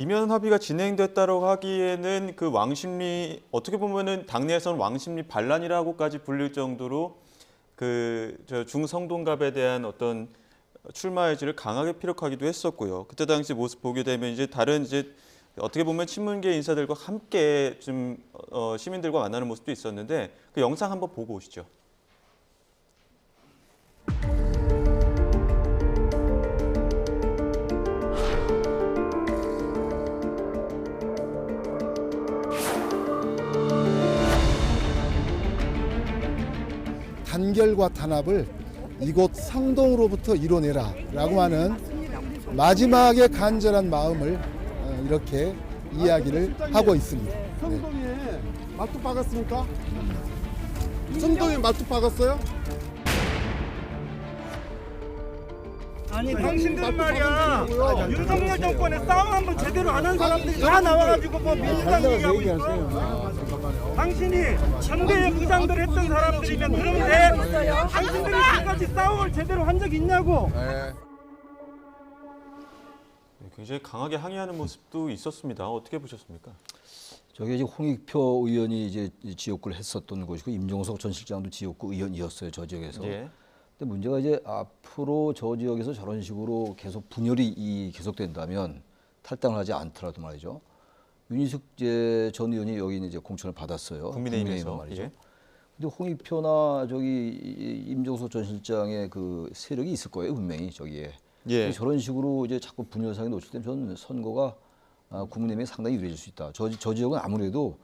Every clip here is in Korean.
이면 합의가 진행됐다고 하기에는 그 왕십리 어떻게 보면은 당내에서는 왕십리 반란이라고까지 불릴 정도로 저 중성동갑에 대한 어떤 출마 의지를 강하게 피력하기도 했었고요. 그때 당시 모습 보게 되면 이제 다른 이제 어떻게 보면 친문계 인사들과 함께 좀 시민들과 만나는 모습도 있었는데 그 영상 한번 보고 오시죠. 단결과 단합을 이곳 상동으로부터 이뤄내라 라고 하는 마지막에 간절한 마음을 이렇게 이야기를 하고 있습니다. 성동에 말뚝 박았습니까? 성동에 말뚝 박았어요? 아니 당신들 말이야 윤석열 정권에 싸움 한번 제대로 안 한 사람들이 다 나와가지고 뭐 민주당 얘기하고 있어. 당신이 전대의 부장들 했던 사람들이면 그런데 당신들이 지금까지 싸움을 제대로 한 적 있냐고. 굉장히 강하게 항의하는 모습도 있었습니다. 어떻게 보셨습니까? 저게 이제 홍익표 의원이 이제 지역구를 했었던 곳이고 임종석 전 실장도 지역구 의원이었어요, 저 지역에서. 예. 근데 문제가 이제 앞으로 저 지역에서 저런 식으로 계속 분열이 계속된다면 탈당을 하지 않더라도 말이죠. 윤희숙 전 의원이 여기 이제 공천을 받았어요. 국민의힘에서 말이죠. 예. 근데 홍익표나 저기 임종석 전 실장의 그 세력이 있을 거예요, 분명히 저기에. 예. 저런 식으로 이제 자꾸 분열상에 노출되면 저는 선거가 국민의힘에 상당히 유리해질 수 있다. 저 지역은 아무래도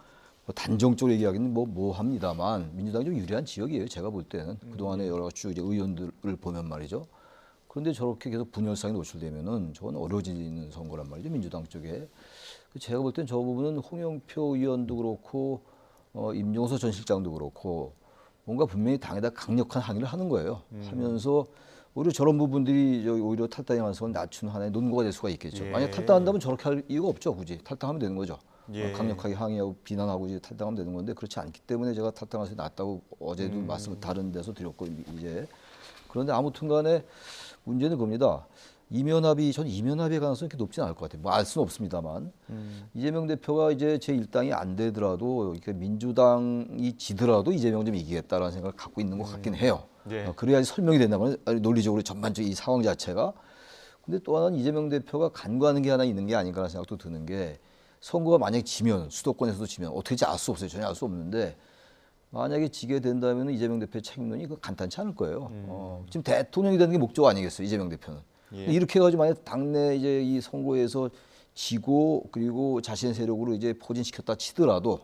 뭐 단정적으로 얘기하기는 뭐 합니다만 민주당이 좀 유리한 지역이에요. 제가 볼 때는 그동안에 여러 가지 이제 의원들을 보면 말이죠. 그런데 저렇게 계속 분열상에 노출되면은 저건 어려워지는 선거란 말이죠. 민주당 쪽에. 제가 볼 땐 저 부분은 홍영표 의원도 그렇고 임종서 전 실장도 그렇고 뭔가 분명히 당에다 강력한 항의를 하는 거예요. 하면서 오히려 저런 부분들이 오히려 탈당의 가능성을 낮추는 하나의 논거가 될 수가 있겠죠. 예. 만약 탈당한다면 저렇게 할 이유가 없죠. 굳이 탈당하면 되는 거죠. 예. 강력하게 항의하고 비난하고 이제 탈당하면 되는 건데 그렇지 않기 때문에 제가 탈당할 수 낫다고 어제도 말씀을 다른 데서 드렸고 이제 그런데 아무튼간에 문제는 겁니다. 전 이면합의 가능성이 그렇게 높지는 않을 것 같아요. 뭐 알 수는 없습니다만 이재명 대표가 이제 제1당이 안 되더라도 이렇게 민주당이 지더라도 이재명 좀 이기겠다라는 생각을 갖고 있는 것 같긴 해요. 예. 그래야지 설명이 된다면 논리적으로 전반적인 이 상황 자체가. 근데 또 하나는 이재명 대표가 간과하는 게 하나 있는 게 아닌가라는 생각도 드는 게 선거가 만약에 지면 수도권에서도 지면 어떻게 될지 알 수 없어요. 전혀 알 수 없는데 만약에 지게 된다면 이재명 대표의 책임론이 간단치 않을 거예요. 지금 대통령이 되는 게 목적 아니겠어요, 이재명 대표는. 예. 이렇게 해가지고 만약 당내 이제 이 선거에서 지고 그리고 자신의 세력으로 이제 포진시켰다 치더라도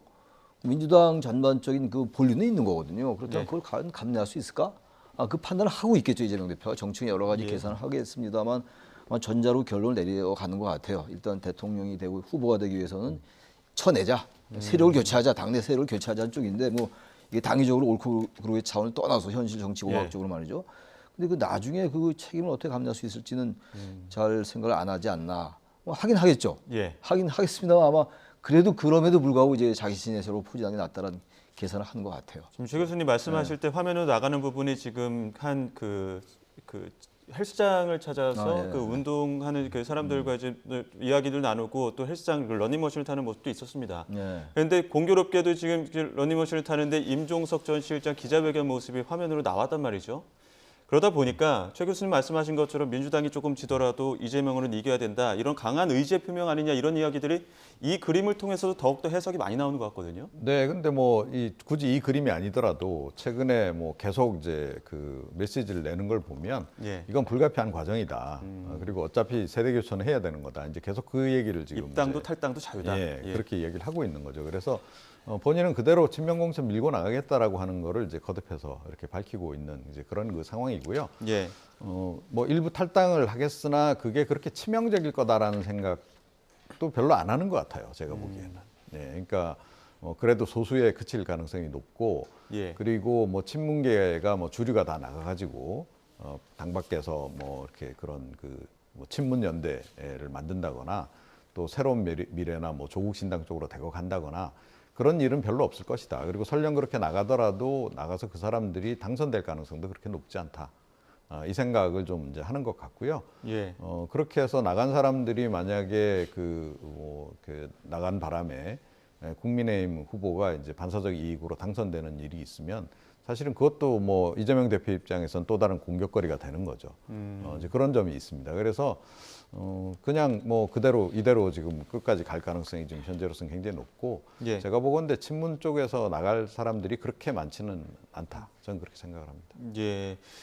민주당 전반적인 그 본류는 있는 거거든요. 그렇다면 네. 그걸 과연 감내할 수 있을까? 그 판단을 하고 있겠죠, 이재명 대표가. 정치의 여러 가지 예. 계산을 하겠습니다만 아마 전자로 결론을 내려가는 것 같아요. 일단 대통령이 되고 후보가 되기 위해서는 쳐내자, 세력을 교체하자, 당내 세력을 교체하자는 쪽인데 뭐 이게 당위적으로 옳고 그르의 차원을 떠나서 현실 정치 공학적으로 말이죠. 근데 그 나중에 그 책임을 어떻게 감내할 수 있을지는 잘 생각을 안 하지 않나. 뭐 하긴 하겠죠. 예. 하긴 하겠습니다만 아마 그래도 그럼에도 불구하고 이제 자기 신의 세로 포진하는 게 낫다라는 계산을 하는 것 같아요. 지금 최 교수님 말씀하실 때 화면으로 나가는 부분이 지금 한 그 헬스장을 찾아서 예. 그 운동하는 그 사람들과 이제 이야기를 나누고 또 헬스장 그 러닝머신을 타는 모습도 있었습니다. 네. 그런데 공교롭게도 지금 러닝머신을 타는데 임종석 전 실장 기자회견 모습이 화면으로 나왔단 말이죠. 그러다 보니까 최 교수님 말씀하신 것처럼 민주당이 조금 지더라도 이재명으로는 이겨야 된다. 이런 강한 의지의 표명 아니냐 이런 이야기들이 이 그림을 통해서도 더욱더 해석이 많이 나오는 것 같거든요. 네, 근데 뭐 굳이 이 그림이 아니더라도 최근에 뭐 계속 이제 그 메시지를 내는 걸 보면 예. 이건 불가피한 과정이다. 그리고 어차피 세대 교체는 해야 되는 거다. 이제 계속 그 얘기를 지금 입당도 이제 탈당도 자유다. 예. 그렇게 얘기를 하고 있는 거죠. 그래서 본인은 그대로 친명공천 밀고 나가겠다라고 하는 거를 이제 거듭해서 이렇게 밝히고 있는 이제 그런 그 상황이고요. 예. 뭐 일부 탈당을 하겠으나 그게 그렇게 치명적일 거다라는 생각도 별로 안 하는 것 같아요. 제가 보기에는. 네, 그러니까 그래도 소수에 그칠 가능성이 높고, 예. 그리고 뭐 친문계가 뭐 주류가 다 나가가지고 당 밖에서 뭐 이렇게 그런 뭐 친문 연대를 만든다거나 또 새로운 미래나 뭐 조국 신당 쪽으로 대거 간다거나. 그런 일은 별로 없을 것이다. 그리고 설령 그렇게 나가더라도 나가서 그 사람들이 당선될 가능성도 그렇게 높지 않다. 이 생각을 좀 이제 하는 것 같고요. 예. 그렇게 해서 나간 사람들이 만약에 그 나간 바람에 국민의힘 후보가 이제 반사적 이익으로 당선되는 일이 있으면 사실은 그것도 뭐 이재명 대표 입장에선 또 다른 공격거리가 되는 거죠. 이제 그런 점이 있습니다. 그래서 그냥 뭐 이대로 지금 끝까지 갈 가능성이 지금 현재로서는 굉장히 높고 예. 제가 보건대 친문 쪽에서 나갈 사람들이 그렇게 많지는 않다. 저는 그렇게 생각을 합니다. 예.